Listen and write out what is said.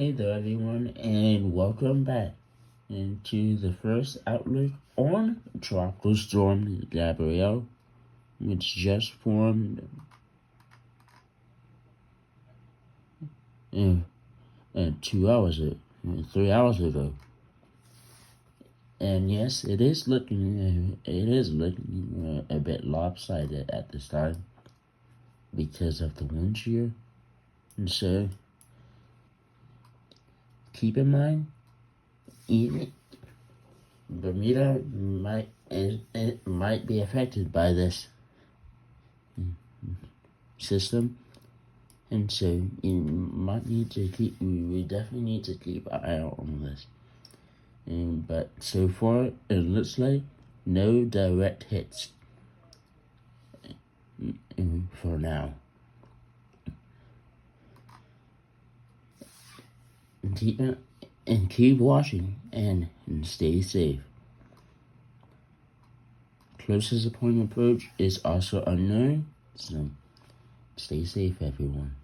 Hey there, everyone, and welcome back into the first outlook on Tropical Storm Gabrielle, which just formed 2 hours ago, 3 hours ago. And yes, it is looking a bit lopsided at this time because of the wind shear, and so keep in mind, even Bermuda might be affected by this system, and so we definitely need to keep an eye out on this. But so far, it looks like no direct hits for now. Keep watching and stay safe. Closest point approach is also unknown, so stay safe, everyone.